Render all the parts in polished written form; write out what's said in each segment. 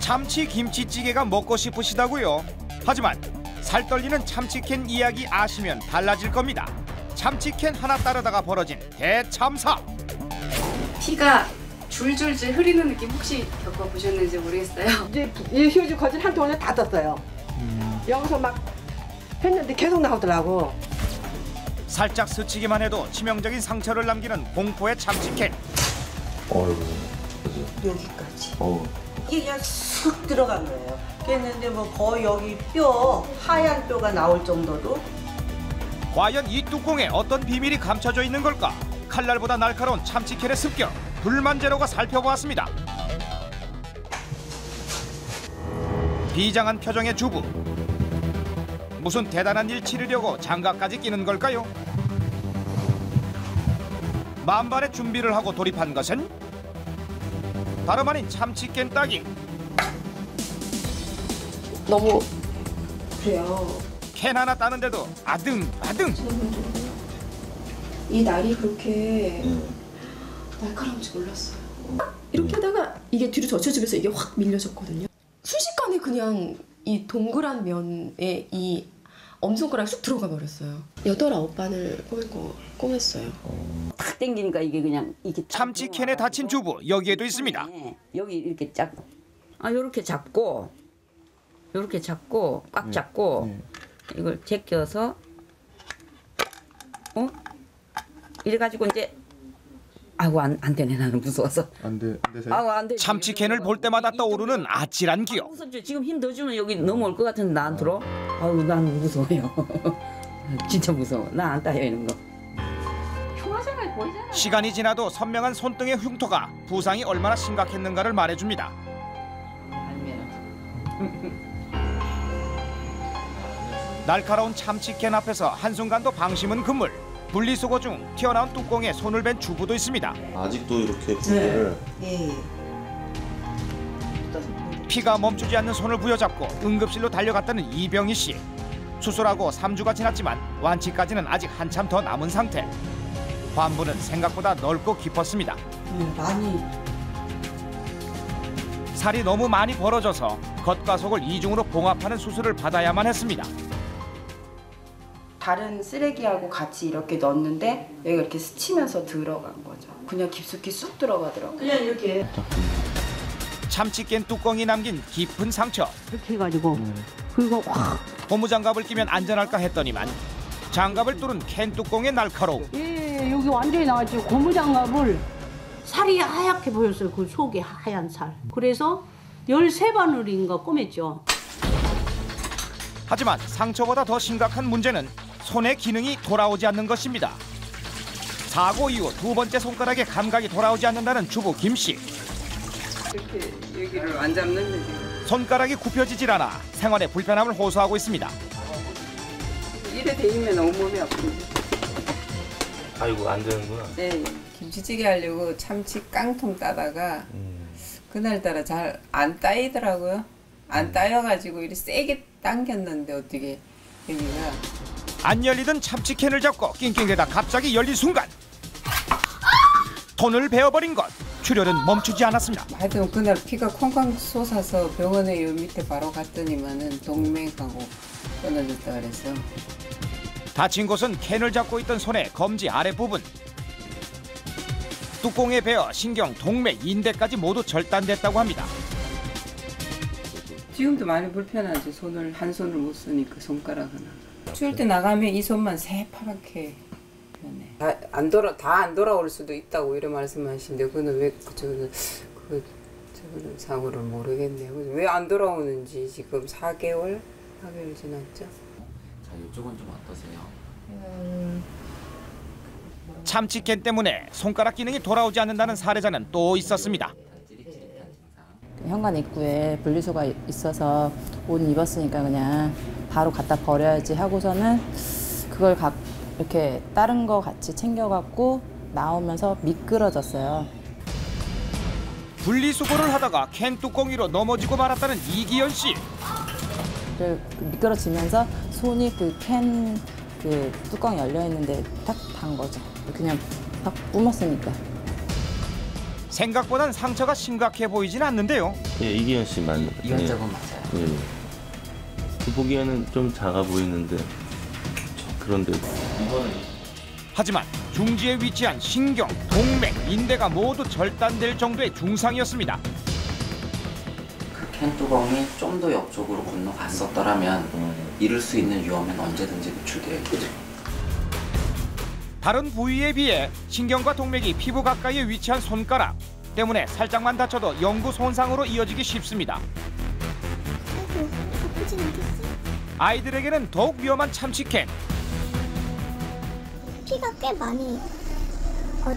참치 김치찌개가 먹고 싶으시다고요? 하지만 살 떨리는 참치캔 이야기 아시면 달라질 겁니다. 참치캔 하나 따르다가 벌어진 대참사. 피가 줄줄줄 흐리는 느낌 혹시 겪어보셨는지 모르겠어요. 이제 이 휴지 거진 한 통을 다 떴어요. 여기서 막 했는데 계속 나오더라고. 살짝 스치기만 해도 치명적인 상처를 남기는 공포의 참치캔. 어이구. 여기까지. 이게 그냥 쑥 들어간 거예요. 그랬는데 뭐 거의 여기 뼈, 하얀 뼈가 나올 정도로. 과연 이 뚜껑에 어떤 비밀이 감춰져 있는 걸까? 칼날보다 날카로운 참치캔의 습격, 불만 제로가 살펴보았습니다. 비장한 표정의 주부. 무슨 대단한 일 치르려고 장갑까지 끼는 걸까요? 만반의 준비를 하고 돌입한 것은 다름 아닌 참치캔 따기. 너무 그래요. 캔 하나 따는데도 아등아등. 이 날이 그렇게 날카로운 줄 몰랐어요. 이렇게 하다가 이게 뒤로 젖혀지면서 이게 확 밀려졌거든요. 순식간에 그냥 이 동그란 면에 이 엄손가락이 쑥 들어가 버렸어요. 8, 9바늘 꼬맸어요. 탁 당기니까 이게 그냥 이게 참치캔에 다친 주부 여기에도 있습니다. 여기 이렇게 요렇게 잡고 요렇게 잡고 꽉 잡고 이걸 제껴서 이래 가지고 이제 아이고 안 되네 나는 무서워서 안 되세요? 아이고 안 돼. 참치캔을 볼 때마다 떠오르는 아찔한 기억. 무섭죠. 지금 힘 더 주면 여기 넘어올 것 같은데 나 안 들어? 아이고 난 무서워요. 진짜 무서워. 나 안 따요 이런 거. 흉하잖아요 보이잖아요. 시간이 지나도 선명한 손등의 흉터가 부상이 얼마나 심각했는가를 말해줍니다. 날카로운 참치캔 앞에서 한순간도 방심은 금물. 분리수거 중 튀어나온 뚜껑에 손을 댄 주부도 있습니다. 아직도 이렇게 불을 예. 피가 멈추지 않는 손을 부여잡고 응급실로 달려갔다는 이병희 씨. 수술하고 3주가 지났지만 완치까지는 아직 한참 더 남은 상태. 환부는 생각보다 넓고 깊었습니다. 많이. 살이 너무 많이 벌어져서 겉과 속을 이중으로 봉합하는 수술을 받아야만 했습니다. 다른 쓰레기하고 같이 이렇게 넣었는데 여기가 이렇게 스치면서 들어간 거죠. 그냥 깊숙이 쑥 들어가더라고요. 그냥 이렇게. 참치캔 뚜껑이 남긴 깊은 상처. 이렇게 해가지고 그리고 확. 고무장갑을 끼면 안전할까 했더니만 장갑을 뚫은 캔 뚜껑의 날카로움. 예, 여기 완전히 나왔죠. 고무장갑을 살이 하얗게 보였어요. 그 속에 하얀 살. 그래서 13바늘인가 꼬맸죠. 하지만 상처보다 더 심각한 문제는 손의 기능이 돌아오지 않는 것입니다. 사고 이후 2번째 손가락의 감각이 돌아오지 않는다는 주부 김 씨. 이렇게 여기를 안 잡는데 손가락이 굽혀지질 않아 생활에 불편함을 호소하고 있습니다. 이래 대이면 온몸이 아픈데. 아이고 안 되는구나. 네. 김치찌개 하려고 참치 깡통 따다가 그날따라 잘 안 따이더라고요. 안 따여가지고 이렇게 세게 당겼는데 어떻게 여기가. 안 열리던 참치캔을 잡고 낑낑대다 갑자기 열린 순간 손을 베어버린 것. 출혈은 멈추지 않았습니다. 하여튼 그날 피가 콩콩 솟아서 병원에 요 밑에 바로 갔더니만은 동맥하고 끊어졌다 그랬어. 다친 곳은 캔을 잡고 있던 손의 검지 아랫부분. 뚜껑에 베어 신경, 동맥, 인대까지 모두 절단됐다고 합니다. 지금도 많이 불편하지. 한 손을 못 쓰니까 손가락은. 추울 때 나가면 이 손만 새파랗게 변해. 다 안 돌아올 수도 있다고 이런 말씀하시는데 그거는 왜 저거는 사고를 모르겠네요. 왜 안 돌아오는지 지금 4개월 지났죠. 자, 이쪽은 좀 어떠세요? 참치캔 때문에 손가락 기능이 돌아오지 않는다는 사례자는 또 있었습니다. 현관 입구에 분리수거가 있어서 옷 입었으니까 그냥 바로 갖다 버려야지 하고서는 그걸 이렇게 다른 거 같이 챙겨갖고 나오면서 미끄러졌어요. 분리수거를 하다가 캔 뚜껑 위로 넘어지고 말았다는 이기현 씨. 미끄러지면서 손이 그 캔 뚜껑이 열려 있는데 탁 단 거죠. 그냥 딱 뿜었으니까. 생각보단 상처가 심각해 보이진 않는데요. 예, 이기현 씨 맞는. 이현자분 맞아요. 예. 그 보기에는 좀 작아 보이는데 그런데 하지만 중지에 위치한 신경, 동맥, 인대가 모두 절단될 정도의 중상이었습니다. 그 캔 뚜껑이 좀 더 옆쪽으로 건너갔었더라면 잃을 수 있는 위험은 언제든지 노출되어 있죠. 다른 부위에 비해 신경과 동맥이 피부 가까이에 위치한 손가락 때문에 살짝만 다쳐도 영구 손상으로 이어지기 쉽습니다. 아이들에게는 더욱 위험한 참치캔. 피가 꽤 많이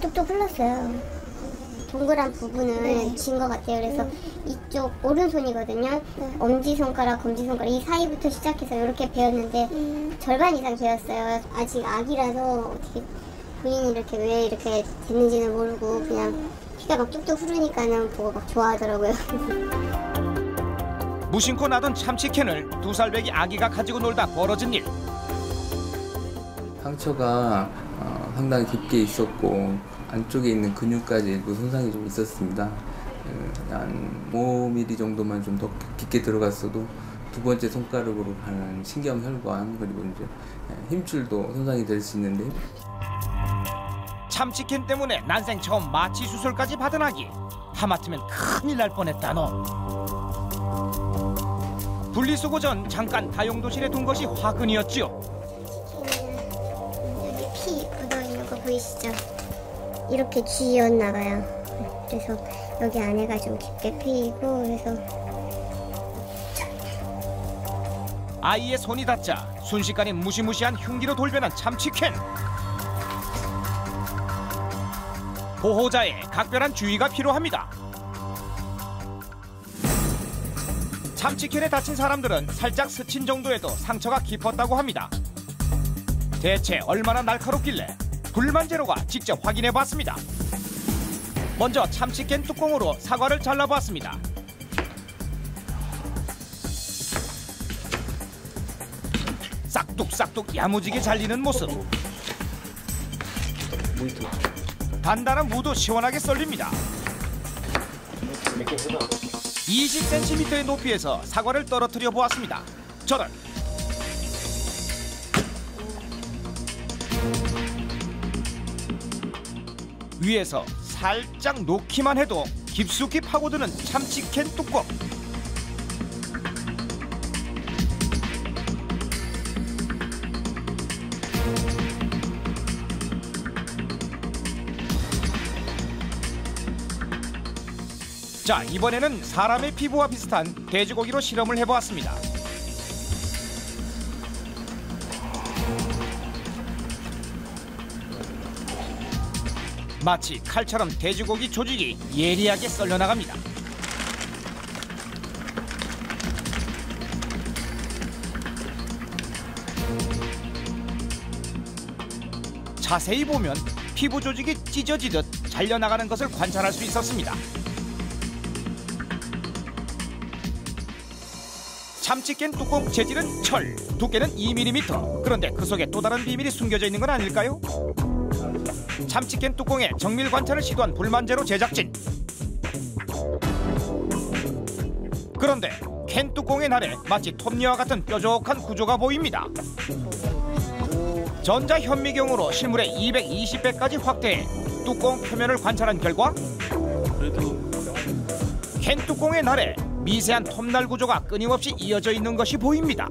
뚝뚝 흘렀어요. 동그란 부분은 진 것 같아요. 그래서 이쪽 오른손이거든요. 엄지손가락, 검지손가락 이 사이부터 시작해서 이렇게 베었는데 절반 이상 베었어요. 아직 아기라서 어떻게 본인이 이렇게 왜 이렇게 됐는지는 모르고 그냥 피가 막 뚝뚝 흐르니까는 보고 막 좋아하더라고요. 무심코 놔둔 참치캔을 2살배기 아기가 가지고 놀다 벌어진 일. 상처가 상당히 깊게 있었고 안쪽에 있는 근육까지 일부 손상이 좀 있었습니다. 한 5mm 정도만 좀 더 깊게 들어갔어도 두 번째 손가락으로 가는 신경혈관 그리고 이제 힘줄도 손상이 될 수 있는데 참치캔 때문에 난생 처음 마취 수술까지 받은 아기. 하마터면 큰일 날 뻔했다 너. 분리수거 전 잠깐 다용도실에 둔 것이 화근이었지요. 여기 피 묻어있는 거 보이시죠? 이렇게 쥐였나 봐요. 그래서 여기 안에가 좀 깊게 피이고 그래서 아이의 손이 닿자 순식간에 무시무시한 흉기로 돌변한 참치캔. 보호자의 각별한 주의가 필요합니다. 참치캔에 다친 사람들은 살짝 스친 정도에도 상처가 깊었다고 합니다. 대체 얼마나 날카롭길래 불만제로가 직접 확인해봤습니다. 먼저 참치캔 뚜껑으로 사과를 잘라봤습니다. 싹둑싹둑 야무지게 잘리는 모습. 단단한 무도 시원하게 썰립니다. 20cm의 높이에서 사과를 떨어뜨려 보았습니다. 저는 위에서 살짝 놓기만 해도 깊숙이 파고드는 참치캔 뚜껑. 자, 이번에는 사람의 피부와 비슷한 돼지고기로 실험을 해보았습니다. 마치 칼처럼 돼지고기 조직이 예리하게 썰려나갑니다. 자세히 보면 피부 조직이 찢어지듯 잘려나가는 것을 관찰할 수 있었습니다. 참치캔 뚜껑 재질은 철, 두께는 2mm. 그런데 그 속에 또 다른 비밀이 숨겨져 있는 건 아닐까요? 참치캔 뚜껑에 정밀 관찰을 시도한 불만제로 제작진. 그런데 캔 뚜껑의 날에 마치 톱니와 같은 뾰족한 구조가 보입니다. 전자현미경으로 실물의 220배까지 확대해 뚜껑 표면을 관찰한 결과 캔 뚜껑의 날에 미세한 톱날 구조가 끊임없이 이어져 있는 것이 보입니다.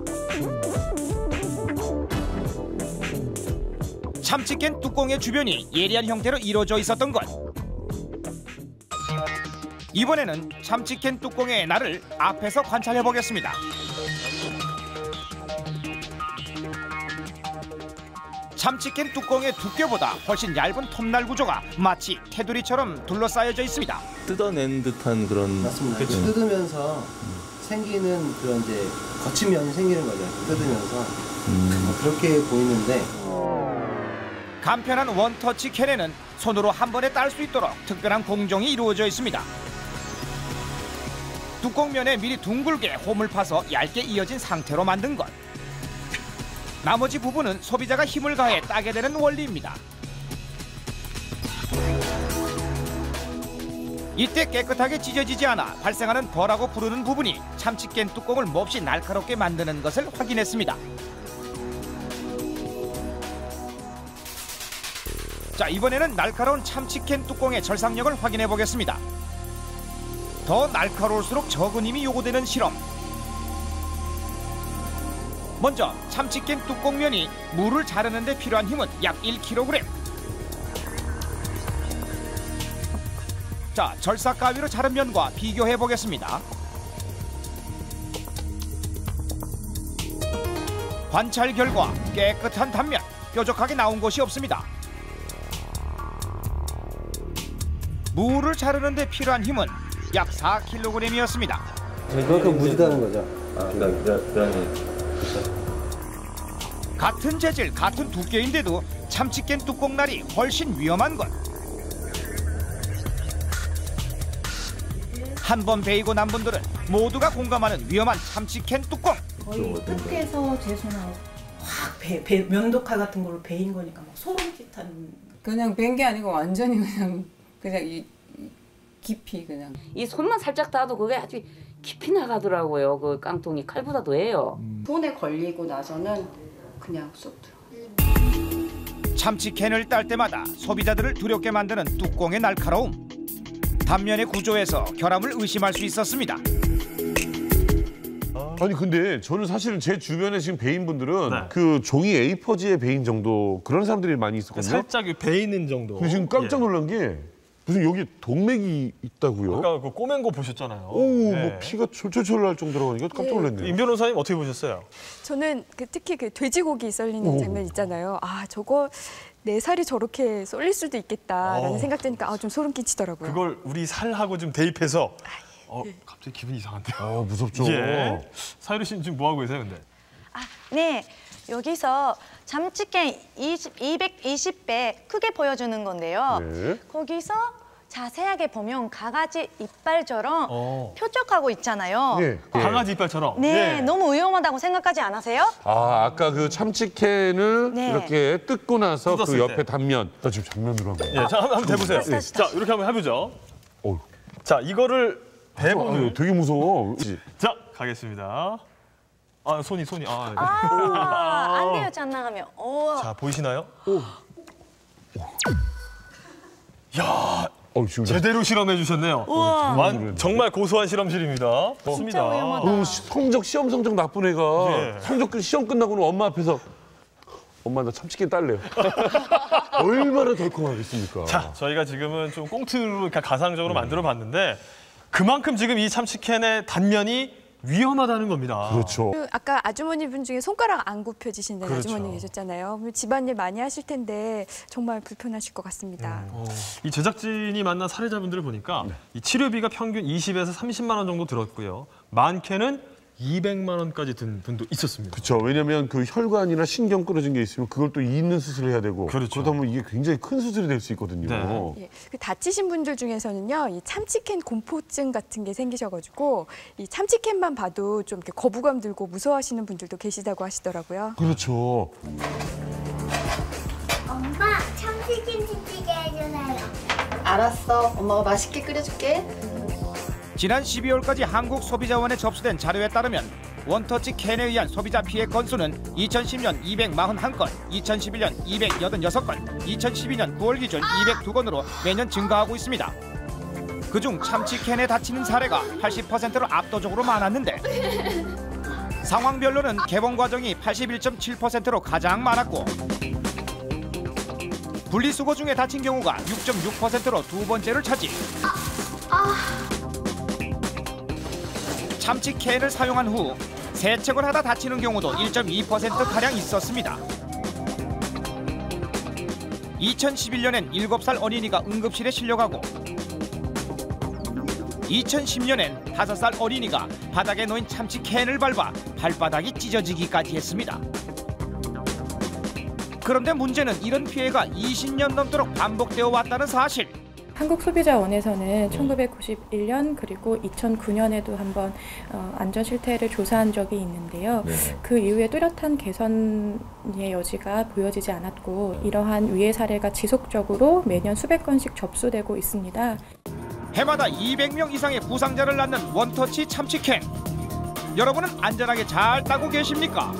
참치캔 뚜껑의 주변이 예리한 형태로 이루어져 있었던 것. 이번에는 참치캔 뚜껑의 날을 앞에서 관찰해 보겠습니다. 참치캔 뚜껑의 두께보다 훨씬 얇은 톱날 구조가 마치 테두리처럼 둘러싸여져 있습니다. 뜯어낸 듯한 그런. 맞습니다. 뜯으면서 생기는 그런 이제 거친 면이 생기는 거죠. 뜯으면서 그렇게 보이는데. 간편한 원터치 캔에는 손으로 한 번에 딸 수 있도록 특별한 공정이 이루어져 있습니다. 뚜껑면에 미리 둥글게 홈을 파서 얇게 이어진 상태로 만든 것. 나머지 부분은 소비자가 힘을 가해 따게 되는 원리입니다. 이때 깨끗하게 찢어지지 않아 발생하는 벌하고 부르는 부분이 참치캔 뚜껑을 몹시 날카롭게 만드는 것을 확인했습니다. 자, 이번에는 날카로운 참치캔 뚜껑의 절삭력을 확인해 보겠습니다. 더 날카로울수록 적은 힘이 요구되는 실험. 먼저 참치캔 뚜껑면이 물을 자르는 데 필요한 힘은 약 1kg. 자, 절삭 가위로 자른 면과 비교해 보겠습니다. 관찰 결과 깨끗한 단면, 뾰족하게 나온 것이 없습니다. 무를 자르는 데 필요한 힘은 약 4kg이었습니다. 그만큼 무지다는 거죠. 같은 재질, 같은 두께인데도 참치캔 뚜껑날이 훨씬 위험한 것. 한 번 베이고 난 분들은 모두가 공감하는 위험한 참치캔 뚜껑. 거의 끝에서 제 손하고 확 면도칼 같은 걸로 베인 거니까 막 소름짓한. 그냥 벤 게 아니고 완전히 그냥 이 깊이 그냥. 이 손만 살짝 닿아도 그게 아주 깊이 나가더라고요. 그 깡통이 칼보다 더해요. 손에 걸리고 나서는 그냥 쏙 들어. 참치캔을 딸 때마다 소비자들을 두렵게 만드는 뚜껑의 날카로움. 단면의 구조에서 결함을 의심할 수 있었습니다. 아니 근데 저는 사실은 제 주변에 지금 배인 분들은 그 종이 A4지의 배인 정도 그런 사람들이 많이 있었거든요. 살짝 베이는 정도. 근데 지금 깜짝 놀란 게 무슨 여기 동맥이 있다고요? 아까 그 꼬맨 거 보셨잖아요. 오, 뭐 피가 철철철 날 정도라고 하니까 깜짝 놀랐네요. 임 변호사님 어떻게 보셨어요? 저는 특히 그 돼지고기 썰리는 장면 있잖아요. 아, 저거 내 살이 저렇게 썰릴 수도 있겠다라는 생각 드니까 좀 소름 끼치더라고요. 그걸 우리 살하고 좀 대입해서 갑자기 기분이 이상한데요. 무섭죠. 예. 사유리 씨는 지금 뭐 하고 계세요, 근데? 네, 여기서 참치캔 220배 크게 보여주는 건데요. 네. 거기서 자세하게 보면 강아지 이빨처럼 표적하고 있잖아요. 네. 강아지 이빨처럼? 네, 너무 위험하다고 생각하지 않으세요? 아까 그 참치캔을 네. 이렇게 뜯고 나서 그 옆에 때. 단면. 나 지금 장면으로 한 거야. 예, 자, 한번 대보세요. 다시. 자, 이렇게 한번 해보죠. 자, 이거를 대보는. 되게 무서워. 자, 가겠습니다. 손이. 안 돼요, 장난하면. 자, 보이시나요? 야, 제대로 실험해 주셨네요. 정말 고소한 실험실입니다. 진짜 위험하다. 시험 성적 나쁜 애가 시험 끝나고는 엄마 앞에서 엄마 나 참치캔 딸래요. 얼마나 덜컹하겠습니까? 자, 저희가 지금은 좀 꽁트로 가상적으로 만들어 봤는데 그만큼 지금 이 참치캔의 단면이 위험하다는 겁니다. 그렇죠. 아까 아주머니 분 중에 손가락 안 굽혀지신다는 그렇죠. 아주머니 계셨잖아요. 집안일 많이 하실 텐데 정말 불편하실 것 같습니다. 이 제작진이 만난 사례자분들을 보니까 이 치료비가 평균 20에서 30만 원 정도 들었고요. 많게는 200만 원까지 든 분도 있었습니다. 그렇죠. 왜냐하면 그 혈관이나 신경 끊어진 게 있으면 그걸 또 있는 수술을 해야 되고 그러다 보면 이게 굉장히 큰 수술이 될 수 있거든요. 예, 그 다치신 분들 중에서는요, 이 참치캔 공포증 같은 게 생기셔가지고 이 참치캔만 봐도 좀 이렇게 거부감 들고 무서워하시는 분들도 계시다고 하시더라고요. 그렇죠. 엄마, 참치김치찌개 해주세요. 알았어. 엄마가 맛있게 끓여줄게. 지난 12월까지 한국소비자원에 접수된 자료에 따르면 원터치 캔에 의한 소비자 피해 건수는 2010년 241건, 2011년 286건, 2012년 9월 기준 202건으로 매년 증가하고 있습니다. 그중 참치캔에 다치는 사례가 80%로 압도적으로 많았는데 상황별로는 개봉 과정이 81.7%로 가장 많았고 분리수거 중에 다친 경우가 6.6%로 두 번째를 차지. 참치캔을 사용한 후 세척을 하다 다치는 경우도 1.2%가량 있었습니다. 2011년엔 7살 어린이가 응급실에 실려가고 2010년엔 5살 어린이가 바닥에 놓인 참치캔을 밟아 발바닥이 찢어지기까지 했습니다. 그런데 문제는 이런 피해가 20년 넘도록 반복되어 왔다는 사실. 한국소비자원에서는 1991년 그리고 2009년에도 한번 안전 실태를 조사한 적이 있는데요. 그 이후에 뚜렷한 개선의 여지가 보여지지 않았고 이러한 위해 사례가 지속적으로 매년 수백 건씩 접수되고 있습니다. 해마다 200명 이상의 부상자를 낳는 원터치 참치캔. 여러분은 안전하게 잘 따고 계십니까?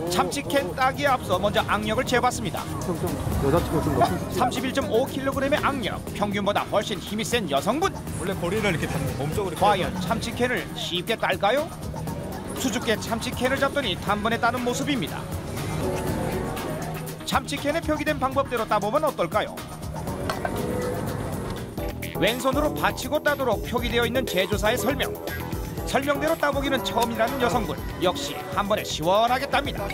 참치캔 따기에 앞서 먼저 악력을 재봤습니다. 31.5kg의 악력, 평균보다 훨씬 힘이 센 여성분. 원래 거리를 이렇게 몸쪽으로. 과연 참치캔을 쉽게 딸까요? 수줍게 참치캔을 잡더니 단번에 따는 모습입니다. 참치캔에 표기된 방법대로 따보면 어떨까요? 왼손으로 받치고 따도록 표기되어 있는 제조사의 설명. 설명대로 따보기는 처음이라는 여성분. 역시 한 번에 시원하게 땁니다.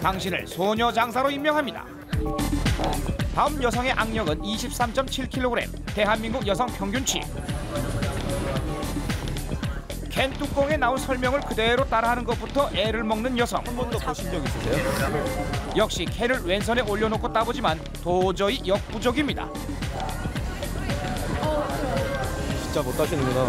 당신을 소녀 장사로 임명합니다. 다음 여성의 악력은 23.7kg, 대한민국 여성 평균치. 캔 뚜껑에 나온 설명을 그대로 따라하는 것부터 애를 먹는 여성. 한 번도 보신 적 있으세요? 역시 캔을 왼손에 올려놓고 따보지만 도저히 역부족입니다. 진짜 못 따시는구나.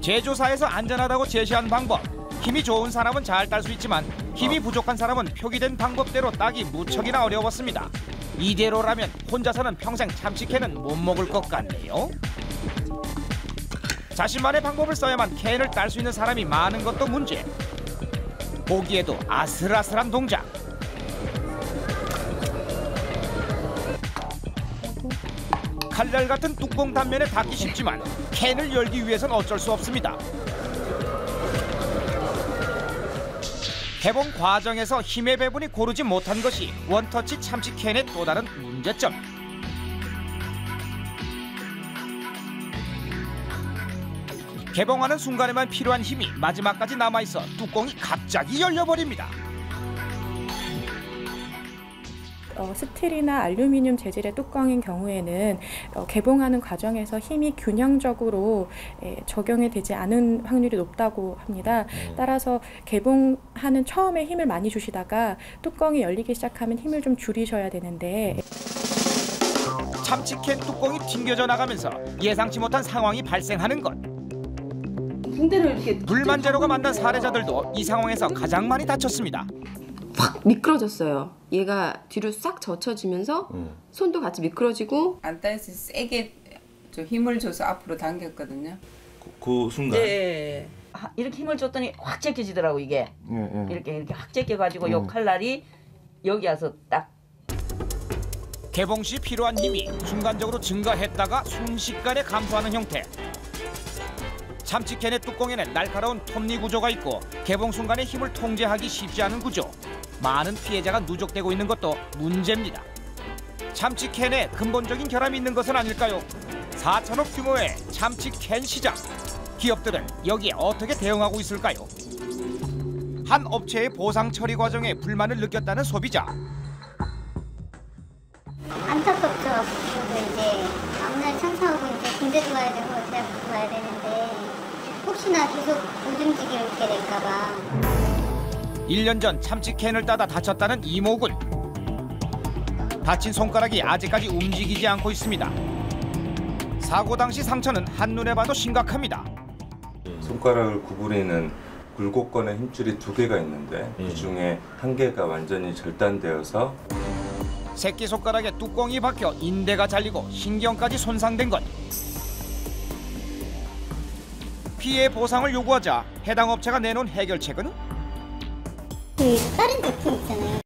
제조사에서 안전하다고 제시한 방법. 힘이 좋은 사람은 잘 딸 수 있지만 힘이 부족한 사람은 표기된 방법대로 따기 무척이나 어려웠습니다. 이대로라면 혼자서는 평생 참치캔은 못 먹을 것 같네요. 자신만의 방법을 써야만 캔을 딸 수 있는 사람이 많은 것도 문제. 보기에도 아슬아슬한 동작. 칼날 같은 뚜껑 단면에 닿기 쉽지만 캔을 열기 위해선 어쩔 수 없습니다. 개봉 과정에서 힘의 배분이 고르지 못한 것이 원터치 참치캔의 또 다른 문제점. 개봉하는 순간에만 필요한 힘이 마지막까지 남아있어 뚜껑이 갑자기 열려버립니다. 스틸이나 알루미늄 재질의 뚜껑인 경우에는 개봉하는 과정에서 힘이 균형적으로 적용이 되지 않은 확률이 높다고 합니다. 따라서 개봉하는 처음에 힘을 많이 주시다가 뚜껑이 열리기 시작하면 힘을 좀 줄이셔야 되는데 참치캔 뚜껑이 튕겨져 나가면서 예상치 못한 상황이 발생하는 것. 불만제로가 만난 사례자들도 이 상황에서 가장 많이 다쳤습니다. 확 미끄러졌어요. 얘가 뒤로 싹 젖혀지면서 손도 같이 미끄러지고 안따에서 세게 좀 힘을 줘서 앞으로 당겼거든요. 그 순간. 네. 이렇게 힘을 줬더니 확 제껴지더라고 이게. 이렇게 확 제껴가지고 요 칼날이 여기 와서 딱. 개봉 시 필요한 힘이 순간적으로 증가했다가 순식간에 감소하는 형태. 참치캔의 뚜껑에는 날카로운 톱니 구조가 있고 개봉 순간에 힘을 통제하기 쉽지 않은 구조. 많은 피해자가 누적되고 있는 것도 문제입니다. 참치캔에 근본적인 결함이 있는 것은 아닐까요? 4천억 규모의 참치캔 시장. 기업들은 여기에 어떻게 대응하고 있을까요? 한 업체의 보상 처리 과정에 불만을 느꼈다는 소비자. 안타깝죠. 저도 이제 앞날 참사하고 이제 군대도 가야 되고 대학도 가야 되는데 혹시나 계속 못 움직이게 될까봐. 1년 전 참치캔을 따다 다쳤다는 이모군. 다친 손가락이 아직까지 움직이지 않고 있습니다. 사고 당시 상처는 한눈에 봐도 심각합니다. 손가락을 구부리는 굴곡건의 힘줄이 2개가 있는데 그중에 1개가 완전히 절단되어서 새끼손가락에 뚜껑이 박혀 인대가 잘리고 신경까지 손상된 것. 피해 보상을 요구하자 해당 업체가 내놓은 해결책은? 그 다른 제품 있잖아요.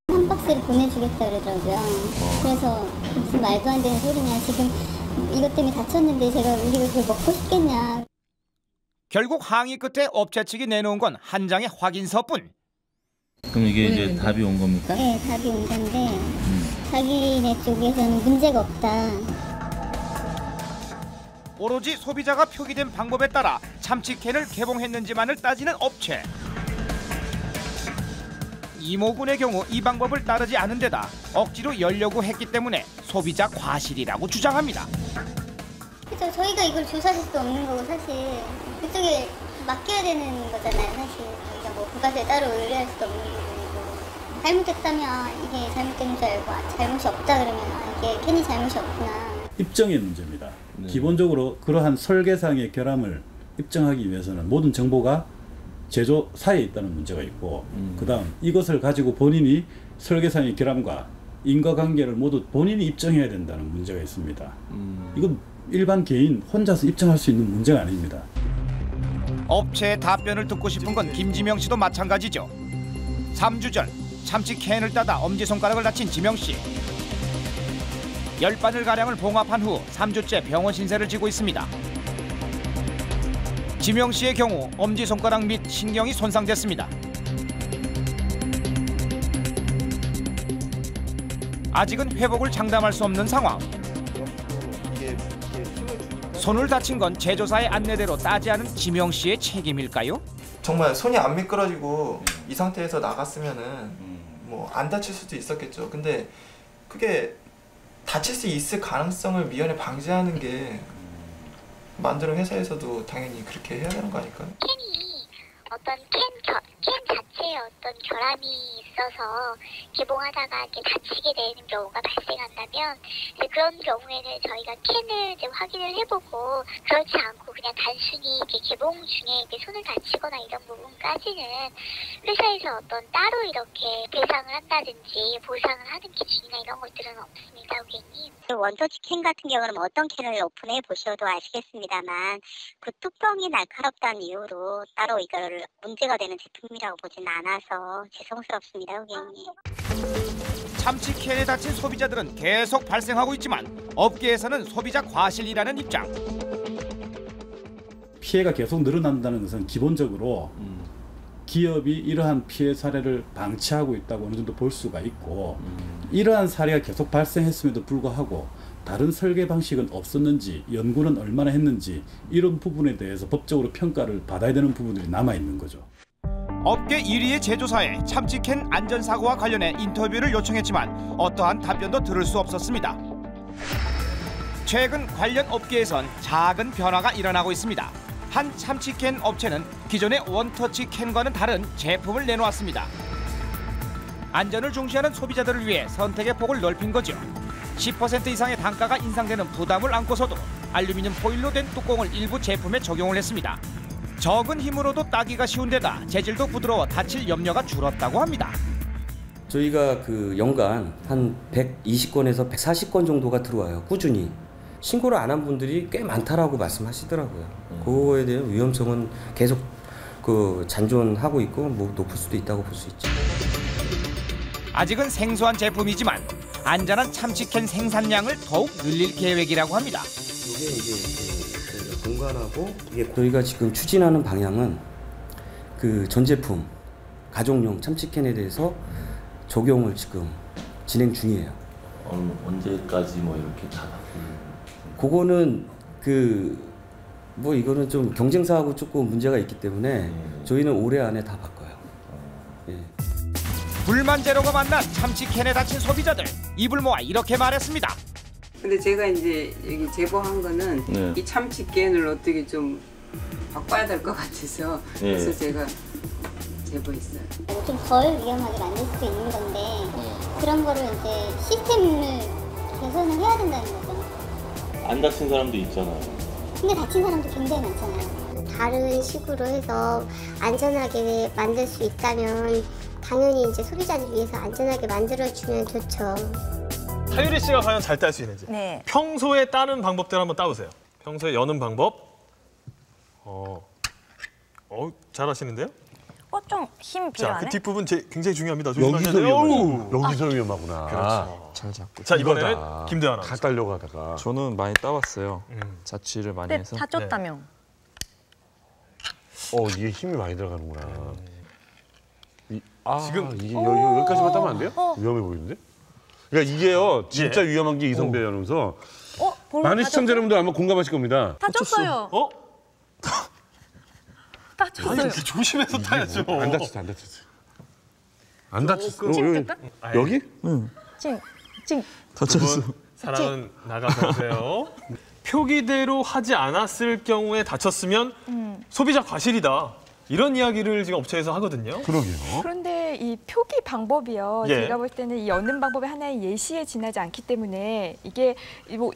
한 박스를 보내주겠다 그러더라고요. 그래서 무슨 말도 안 되는 소리냐. 지금 이것 때문에 다쳤는데 제가 우리가 그걸 먹고 싶겠냐. 결국 항의 끝에 업체 측이 내놓은 건 한 장의 확인서뿐. 그럼 이게 이제 답이 온 겁니까? 네, 답이 온 건데 자기네 쪽에서는 문제가 없다. 오로지 소비자가 표기된 방법에 따라 참치캔을 개봉했는지만을 따지는 업체. 이모군의 경우 이 방법을 따르지 않은 데다 억지로 열려고 했기 때문에 소비자 과실이라고 주장합니다. 그렇죠. 저희가 이걸 조사할 수도 없는 거고 사실 그쪽에 맡겨야 되는 거잖아요. 사실 저희가 뭐 부가세 따로 의뢰할 수도 없는 부분이고 잘못했다면 이게 잘못된 줄 알고 잘못이 없다 그러면 이게 괜히 잘못이 없구나. 입증의 문제입니다. 기본적으로 그러한 설계상의 결함을 입증하기 위해서는 모든 정보가 제조사에 있다는 문제가 있고 그다음 이것을 가지고 본인이 설계상의 결함과 인과관계를 모두 본인이 입증해야 된다는 문제가 있습니다. 이건 일반 개인 혼자서 입증할 수 있는 문제가 아닙니다. 업체의 답변을 듣고 싶은 건 김지명 씨도 마찬가지죠. 3주 전 참치 캔을 따다 엄지손가락을 다친 지명 씨. 10바늘가량을 봉합한 후 3주째 병원 신세를 지고 있습니다. 지명 씨의 경우 엄지손가락 및 신경이 손상됐습니다. 아직은 회복을 장담할 수 없는 상황. 손을 다친 건 제조사의 안내대로 따지 않은 지명 씨의 책임일까요? 정말 손이 안 미끄러지고 이 상태에서 나갔으면은 뭐 안 다칠 수도 있었겠죠. 근데 그게 다칠 수 있을 가능성을 미연에 방지하는 게 만드는 회사에서도 당연히 그렇게 해야 되는 거 아닐까요? 어떤 캔 자체에 어떤 결함이 있어서 개봉하다가 이렇게 다치게 되는 경우가 발생한다면 그런 경우에는 저희가 캔을 이제 확인을 해보고 그렇지 않고 그냥 단순히 이렇게 개봉 중에 이렇게 손을 다치거나 이런 부분까지는 회사에서 어떤 따로 이렇게 배상을 한다든지 보상을 하는 기준이나 이런 것들은 없습니다, 고객님. 원터치 캔 같은 경우는 어떤 캔을 오픈해 보셔도 아시겠습니다만 그 뚜껑이 날카롭다는 이유로 따로 이거를 문제가 되는 제품이라고 보진 않아서 죄송스럽습니다, 고객님. 참치 캔에 다친 소비자들은 계속 발생하고 있지만 업계에서는 소비자 과실이라는 입장. 피해가 계속 늘어난다는 것은 기본적으로 기업이 이러한 피해 사례를 방치하고 있다고 어느 정도 볼 수가 있고 이러한 사례가 계속 발생했음에도 불구하고 다른 설계 방식은 없었는지 연구는 얼마나 했는지 이런 부분에 대해서 법적으로 평가를 받아야 되는 부분들이 남아있는 거죠. 업계 1위의 제조사에 참치캔 안전사고와 관련해 인터뷰를 요청했지만 어떠한 답변도 들을 수 없었습니다. 최근 관련 업계에선 작은 변화가 일어나고 있습니다. 한 참치캔 업체는 기존의 원터치 캔과는 다른 제품을 내놓았습니다. 안전을 중시하는 소비자들을 위해 선택의 폭을 넓힌 거죠. 10% 이상의 단가가 인상되는 부담을 안고서도 알루미늄 포일로 된 뚜껑을 일부 제품에 적용을 했습니다. 적은 힘으로도 따기가 쉬운 데다 재질도 부드러워 다칠 염려가 줄었다고 합니다. 저희가 그 연간 한 120건에서 140건 정도가 들어와요. 꾸준히. 신고를 안 한 분들이 꽤 많다라고 말씀하시더라고요. 그거에 대한 위험성은 계속 그 잔존하고 있고 뭐 높을 수도 있다고 볼 수 있죠. 아직은 생소한 제품이지만 안전한 참치캔 생산량을 더욱 늘릴 계획이라고 합니다. 이게 이제 공간하고 이게 저희가 지금 추진하는 방향은 그 전 제품 가정용 참치캔에 대해서 적용을 지금 진행 중이에요. 언제까지 뭐 이렇게 다? 그거는 그 뭐 이거는 좀 경쟁사하고 조금 문제가 있기 때문에 저희는 올해 안에 다 바꿔요. 예. 불만 제로가 만난 참치캔에 다친 소비자들 입을 모아 이렇게 말했습니다. 근데 제가 이제 여기 제보한 거는 네. 이 참치캔을 어떻게 좀 바꿔야 될 것 같아서 그래서 제가 제보했어요. 좀 덜 위험하게 만들 수도 있는 건데 그런 거를 이제 시스템을 개선을 해야 된다는 거죠. 안 다친 사람도 있잖아요. 근데 다친 사람도 굉장히 많잖아요. 다른 식으로 해서 안전하게 만들 수 있다면 당연히 이제 소비자들 위해서 안전하게 만들어주면 좋죠. 하유리 씨가 과연 잘 딸 수 있는지. 네. 평소에 따는 방법대로 한번 따보세요. 평소에 여는 방법. 잘하시는데요? 좀 힘 자, 필요하네. 그 뒷부분 굉장히 중요합니다. 조심하셔야 돼요. 여기서 위험하구나. 그렇죠. 잘 잡고. 자, 이번에는 김대환 아나운서. 다 따려가다가. 저는 많이 따봤어요. 자취를 많이 근데 해서. 다 쪘다며. 이게 힘이 많이 들어가는구나. 지금 이게 여기까지만 따면 안 돼요? 위험해 보이는데? 그러니까 이게요, 진짜 위험한 게 이성배 아나운서. 많은 시청자 여러분들 아마 공감하실 겁니다. 다 쪘어요. 다 쪘어요. 아니, 이렇게 조심해서 타야죠. 안 다쳤어, 안 다쳤어. 안 다쳤어. 찡 여기? 응. 찡. 다쳤어. 사랑은 나가보세요. 표기대로 하지 않았을 경우에 다쳤으면 소비자 과실이다. 이런 이야기를 지금 업체에서 하거든요. 그러게요. 그런데 이 표기 방법이요. 예. 제가 볼 때는 이 여는 방법이 하나의 예시에 지나지 않기 때문에 이게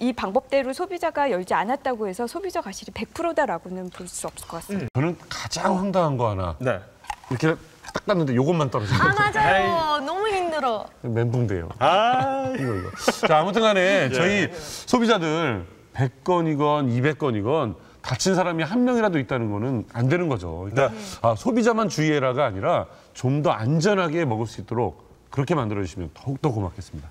이 방법대로 소비자가 열지 않았다고 해서 소비자 과실이 100%다라고는 볼 수 없을 것 같습니다. 저는 가장 황당한 거 하나. 네. 이렇게 딱 땄는데 요것만 떨어진 아 거죠. 맞아요. 너무 힘들어. 멘붕돼요. 아, 이거. 자, 아무튼 간에 예. 저희 소비자들 100건이건 200건이건 다친 사람이 한 명이라도 있다는 거는 안 되는 거죠. 그러니까 소비자만 주의해라가 아니라 좀 더 안전하게 먹을 수 있도록 그렇게 만들어주시면 더욱더 고맙겠습니다.